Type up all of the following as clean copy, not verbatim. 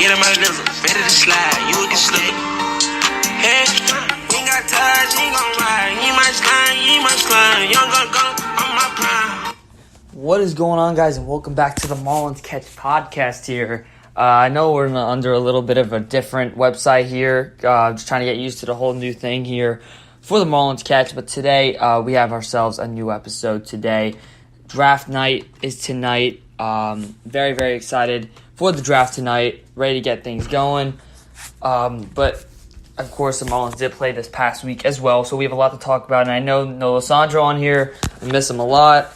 Get him out of nizzle, ready to slide, you can slip. Hey, he ain't got touch, he ain't gon' ride. He might slime, young gun, on my prime. What is going on, guys, and welcome back to the Marlins Catch podcast here. I know we're under a little bit of a different website here, just trying to get used to the whole new thing here for the Marlins Catch, but today we have ourselves a new episode today. Draft night is tonight. Very, very excited for the draft tonight, ready to get things going. But, of course, the Marlins did play this past week as well, so we have a lot to talk about, and I know no Lissandro on here. I miss him a lot.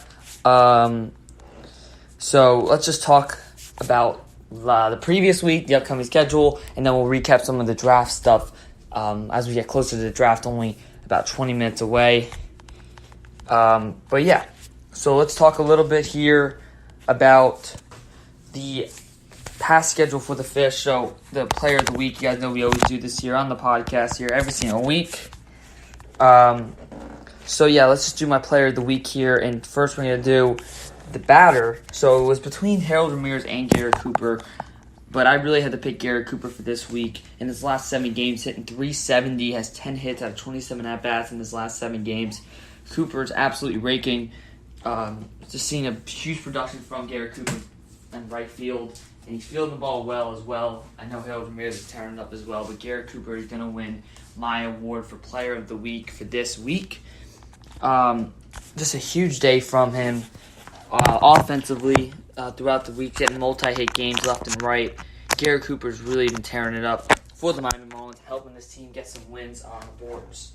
So let's just talk about the previous week, the upcoming schedule, and then we'll recap some of the draft stuff as we get closer to the draft, only about 20 minutes away. But yeah, so let's talk a little bit here about the past schedule for the Fish. So the player of the week, you guys know we always do this here on the podcast here every single week. So yeah, let's just do my player of the week here, and first we're going to do the batter. So it was between Harold Ramirez and Garrett Cooper, but I really had to pick Garrett Cooper for this week. In his last 7 games, hitting .370, has 10 hits out of 27 at-bats in his last 7 games. Cooper is absolutely raking. Just seeing a huge production from Garrett Cooper in right field, and he's fielding the ball well as well. I know Harold Ramirez is tearing it up as well, but Garrett Cooper is going to win my award for player of the week for this week. Just a huge day from him offensively throughout the week, getting multi-hit games left and right. Garrett Cooper's really been tearing it up for the Miami Marlins, helping this team get some wins on the boards.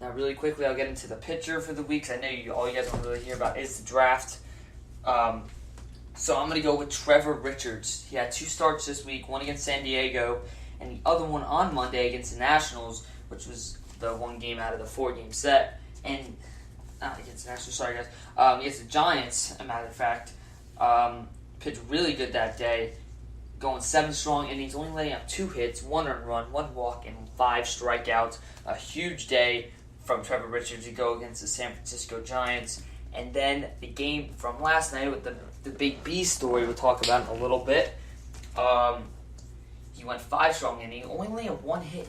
Now, really quickly, I'll get into the pitcher for the week, 'cause I know all you guys want to really hear about is the draft. So I'm going to go with Trevor Richards. He had 2 starts this week, one against San Diego, and the other one on Monday against the Nationals, which was the 1 game out of the 4-game set. And not against the Nationals, sorry guys. Against the Giants, as a matter of fact. Pitched really good that day, going 7 strong innings, only letting up 2 hits, 1 earned run, 1 walk, and 5 strikeouts. A huge day from Trevor Richards to go against the San Francisco Giants. And then the game from last night with the Big B story we'll talk about in a little bit. He went 5 strong innings, only letting up 1 hit,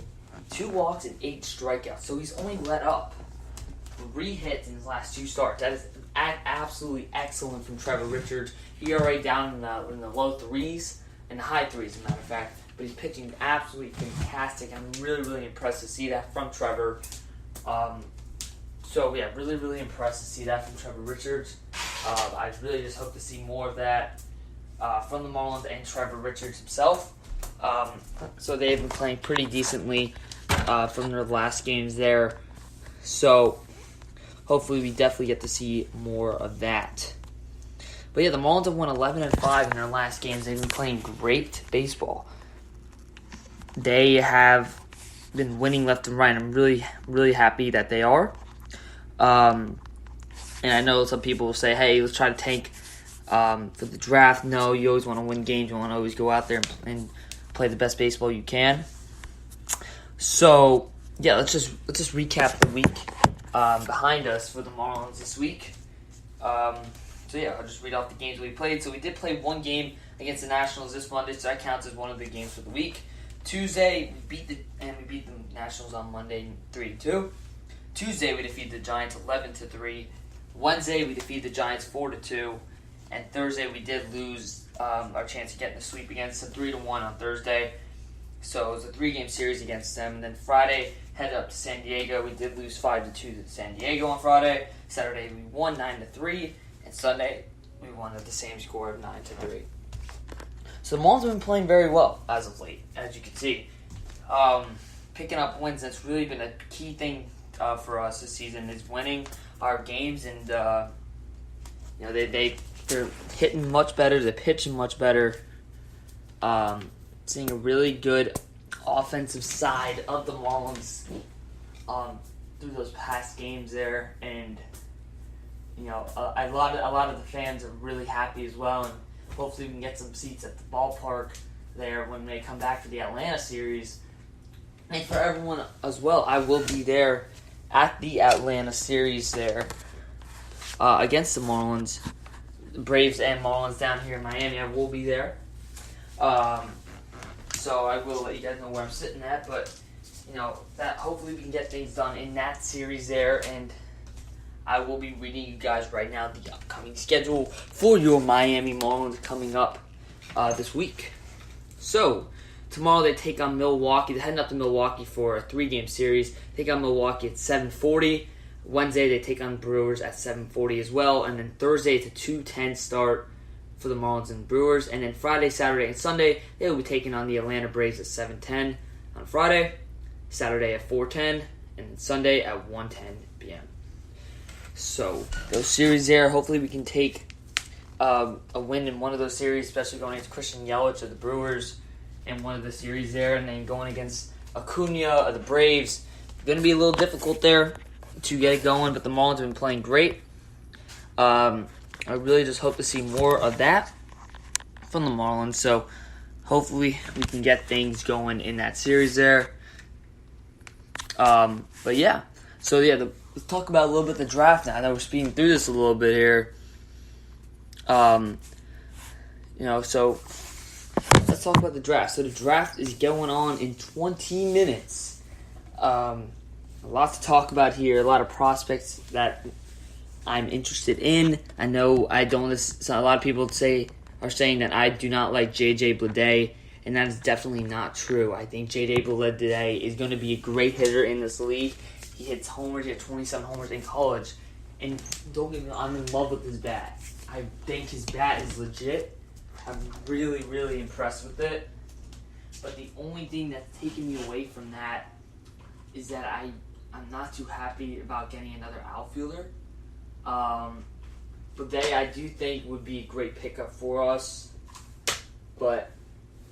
2 walks, and 8 strikeouts. So he's only let up 3 hits in his last 2 starts. That is absolutely excellent from Trevor Richards. ERA down in the low 3s, in the high 3s, as a matter of fact. But he's pitching absolutely fantastic. I'm really, really impressed to see that from Trevor. So, yeah, really, really impressed to see that from Trevor Richards. I really just hope to see more of that from the Marlins and Trevor Richards himself. So they've been playing pretty decently from their last games there. So hopefully we definitely get to see more of that. But yeah, the Marlins have won 11-5 in their last games. They've been playing great baseball. They have been winning left and right. I'm really, really happy that they are. And I know some people will say, hey, let's try to tank for the draft. No, you always want to win games. You want to always go out there and play the best baseball you can. So, yeah, let's just recap the week behind us for the Marlins this week. So, yeah, I'll just read off the games we played. So, we did play 1 game against the Nationals this Monday, so that counts as one of the games for the week. Tuesday, we beat the Nationals on Monday 3-2. Tuesday, we defeated the Giants 11-3. Wednesday, we defeated the Giants 4-2. And Thursday, we did lose our chance of getting the sweep against them 3-1 on Thursday. So it was a 3-game series against them. And then Friday, headed up to San Diego. We did lose 5-2 to San Diego on Friday. Saturday, we won 9-3. And Sunday, we won at the same score of 9-3. So the Marlins have been playing very well as of late, as you can see. Picking up wins, that's really been a key thing for us this season, is winning our games. And they're hitting much better. They're pitching much better. Seeing a really good offensive side of the Marlins through those past games there, and a lot of the fans are really happy as well. And hopefully we can get some seats at the ballpark there when they come back for the Atlanta series. And for everyone as well, I will be there at the Atlanta series there against the Marlins. Braves and Marlins down here in Miami. I will be there. so I will let you guys know where I'm sitting at. But that hopefully we can get things done in that series there, and I will be reading you guys right now the upcoming schedule for your Miami Marlins coming up this week. So tomorrow they take on Milwaukee. They're heading up to Milwaukee for a 3-game series. Take on Milwaukee at 7:40. Wednesday they take on Brewers at 7:40 as well, and then Thursday it's a 2:10 start for the Marlins and Brewers, and then Friday, Saturday, and Sunday they will be taking on the Atlanta Braves at 7:10 on Friday, Saturday at 4:10, and Sunday at 1:10 p.m. So those series there, hopefully we can take a win in one of those series, especially going against Christian Yelich of the Brewers in one of the series there, and then going against Acuna of the Braves. Going to be a little difficult there to get it going, but the Marlins have been playing great. I really just hope to see more of that from the Marlins, so hopefully we can get things going in that series there. But yeah, so yeah, let's talk about a little bit the draft now. I know we're speeding through this a little bit here. So let's talk about the draft. So the draft is going on in 20 minutes. A lot to talk about here. A lot of prospects that I'm interested in. I know I don't. So a lot of people are saying that I do not like J.J. Bleday, and that is definitely not true. I think J.J. Bleday is going to be a great hitter in this league. He hits homers. He had 27 homers in college, and don't get me wrong, I'm in love with his bat. I think his bat is legit. I'm really, really impressed with it. But the only thing that's taken me away from that is that I'm not too happy about getting another outfielder. Bleday, I do think would be a great pickup for us, but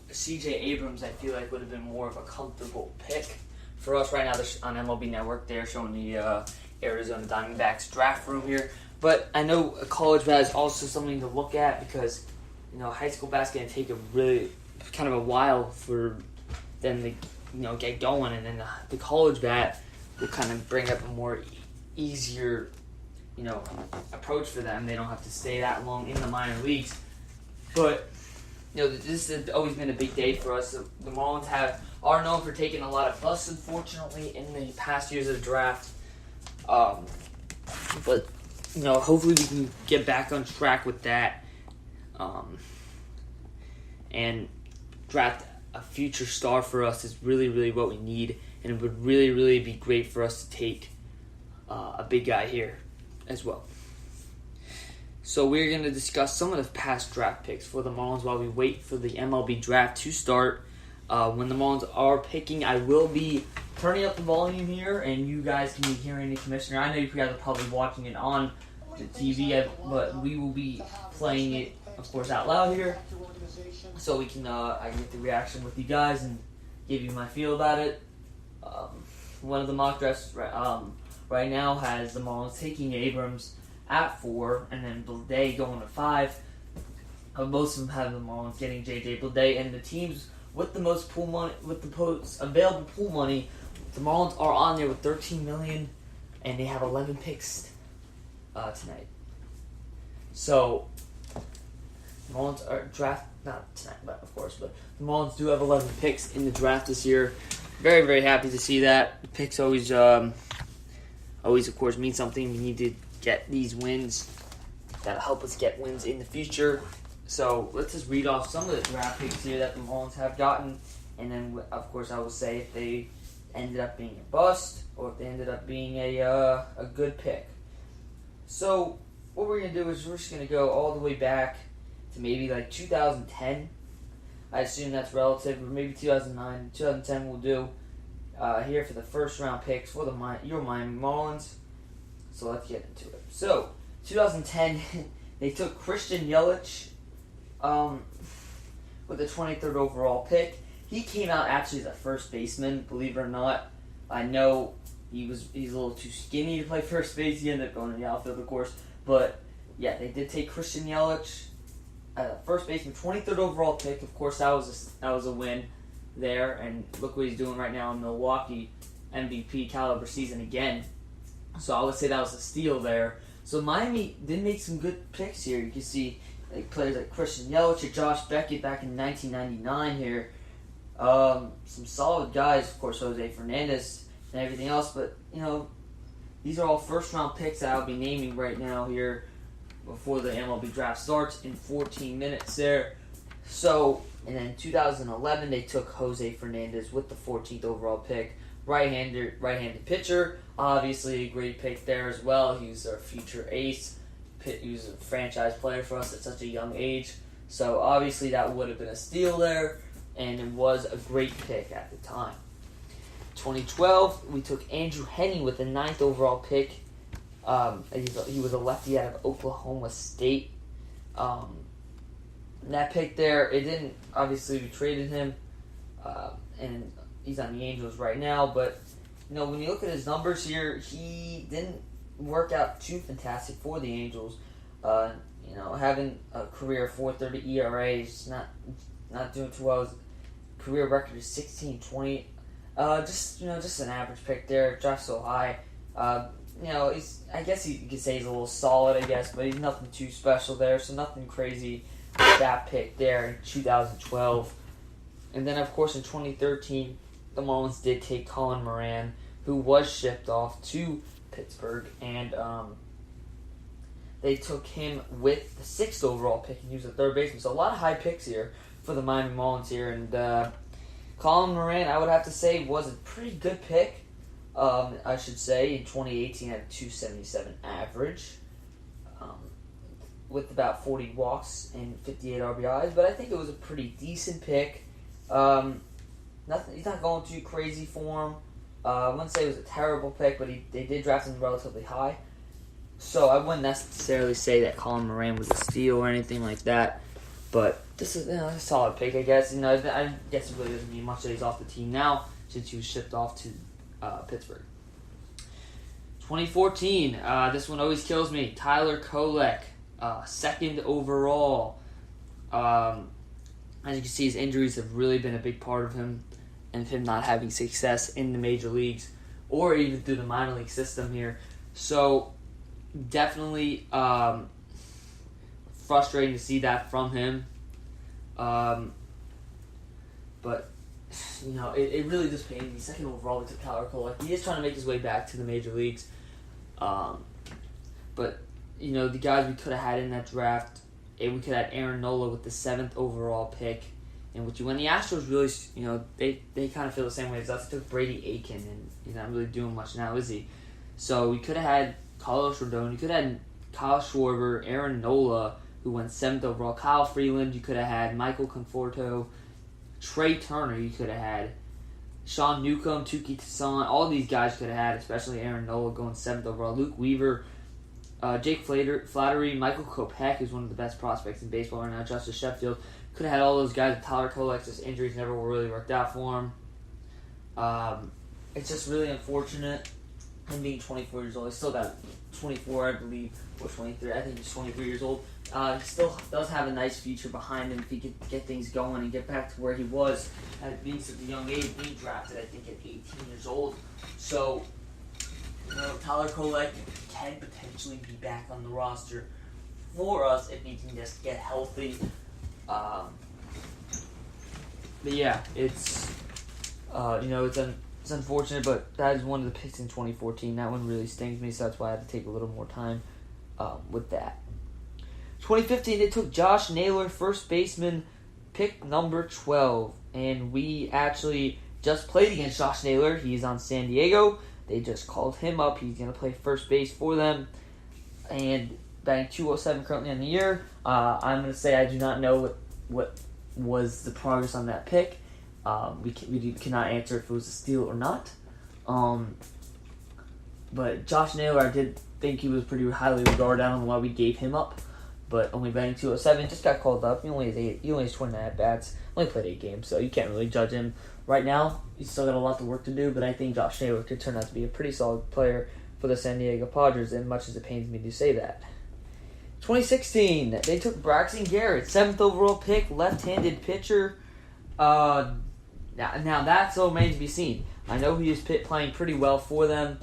C.J. Abrams, I feel like would have been more of a comfortable pick for us right now. On MLB Network, they're showing the Arizona Diamondbacks draft room here, but I know a college bat is also something to look at because high school basketball can take a really kind of a while for them to get going, and then the college bat will kind of bring up a more easier approach for them. They don't have to stay that long in the minor leagues. But this has always been a big day for us. The Marlins are known for taking a lot of busts, unfortunately, in the past years of the draft. But hopefully we can get back on track with that, and draft a future star for us is really, really what we need, and it would really, really be great for us to take a big guy here as well. So we're going to discuss some of the past draft picks for the Marlins while we wait for the MLB draft to start. When the Marlins are picking, I will be turning up the volume here, and you guys can be hearing the commissioner. I know you guys are probably watching it on the TV, but we will be playing it, of course, out loud here, so we can I can get the reaction with you guys and give you my feel about it. One of the mock drafts right now has the Marlins taking Abrams at 4, and then Bleday going to 5. Most of them have the Marlins getting J.J. Bleday, and the teams with the most pool money, with the most available pool money, the Marlins are on there with $13 million, and they have 11 picks tonight. So the Marlins are not tonight, but of course, but the Marlins do have 11 picks in the draft this year. Very, very happy to see that. The picks always, of course, mean something. We need to get these wins. That'll help us get wins in the future. So let's just read off some of the draft picks here that the Marlins have gotten, and then, of course, I will say if they ended up being a bust or if they ended up being a good pick. So what we're going to do is we're just going to go all the way back to maybe like 2010. I assume that's relative, or maybe 2009. 2010 we'll do here for the first round picks for your Miami Marlins. So let's get into it. So 2010, they took Christian Yelich with the 23rd overall pick. He came out actually as a first baseman, believe it or not. I know he's a little too skinny to play first base. He ended up going to the outfield, of course. But yeah, they did take Christian Yelich, first baseman, 23rd overall pick. Of course, that was a win there. And look what he's doing right now in Milwaukee, MVP caliber season again. So I would say that was a steal there. So Miami did make some good picks here. You can see players like Christian Yelich or Josh Beckett back in 1999 here. Some solid guys, of course, Jose Fernandez and everything else, but, these are all first-round picks that I'll be naming right now here before the MLB draft starts in 14 minutes there. So, and then in 2011, they took Jose Fernandez with the 14th overall pick. Right-handed pitcher. Obviously, a great pick there as well. He was our future ace. He was a franchise player for us at such a young age. So, obviously, that would have been a steal there. And it was a great pick at the time. 2012, we took Andrew Heaney with the 9th overall pick. He was a lefty out of Oklahoma State. That pick there, it didn't, obviously we traded him, and he's on the Angels right now, but, when you look at his numbers here, he didn't work out too fantastic for the Angels. Having a career 4.30 ERA is not doing too well. His career record is 16-20. Just an average pick there, drafted so high. I guess you could say he's a little solid, but he's nothing too special there, so nothing crazy with that pick there in 2012. And then, of course, in 2013, the Marlins did take Colin Moran, who was shipped off to Pittsburgh, and they took him with the 6th overall pick, and he was a third baseman. So a lot of high picks here for the Miami Marlins here, and Colin Moran, I would have to say, was a pretty good pick. I should say, in 2018, had a 277 average, with about 40 walks and 58 RBIs, but I think it was a pretty decent pick. He's not going too crazy for him. I wouldn't say it was a terrible pick, but they did draft him relatively high. So I wouldn't necessarily say that Colin Moran was a steal or anything like that, but this is a solid pick, I guess. I guess it really doesn't mean much that he's off the team now, since he was shipped off to Pittsburgh. 2014, this one always kills me. Tyler Kolek, 2nd overall. As you can see, his injuries have really been a big part of him, and him not having success in the major leagues or even through the minor league system here. So definitely frustrating to see that from him. But it really just pains me. 2nd overall, we took Tyler Kolek. He is trying to make his way back to the major leagues. But the guys we could have had in that draft, we could have had Aaron Nola with the 7th overall pick. And when the Astros really, they kind of feel the same way as us. They took Brady Aiken, and he's not really doing much now, is he? So we could have had Carlos Rodon. You could have had Kyle Schwarber, Aaron Nola, who went 7th overall, Kyle Freeland. You could have had Michael Conforto, Trey Turner. You could have had Sean Newcomb, Tuki Toussaint. All these guys could have had, especially Aaron Nola going 7th overall. Luke Weaver, Jake Flattery, Michael Kopech, who's one of the best prospects in baseball right now. Justice Sheffield. Could have had all those guys. Tyler Kolek's injuries never really worked out for him. It's just really unfortunate. Him being 24 years old. He's still got 24, I believe, or 23. I think he's 23 years old. He still does have a nice future behind him if he could get things going and get back to where he was at being such a young age, being drafted, I think, at 18 years old. So, Tyler Kolek can potentially be back on the roster for us if he can just get healthy. But yeah, it's it's unfortunate, but that is one of the picks in 2014. That one really stings me, so that's why I had to take a little more time with that. 2015, they took Josh Naylor, first baseman, pick number 12, and we actually just played against Josh Naylor. He's on San Diego. They just called him up. He's going to play first base for them, and batting .207 currently on the year. I'm going to say I do not know what was the progress on that pick. We cannot answer if it was a steal or not. But Josh Naylor, I did think he was pretty highly regarded. I don't know why we gave him up, but only batting .207, just got called up. He only has 29 at-bats, only played 8 games, so you can't really judge him right now. He's still got a lot of work to do, but I think Josh Naylor could turn out to be a pretty solid player for the San Diego Padres, and much as it pains me to say that. 2016, they took Braxton Garrett, 7th overall pick, left-handed pitcher. Now that's all remains to be seen. I know he is playing pretty well for them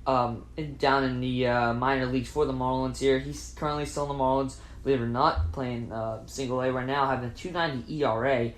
down in the minor leagues for the Marlins here. He's currently still in the Marlins, believe it or not, playing single A right now, having a .290 ERA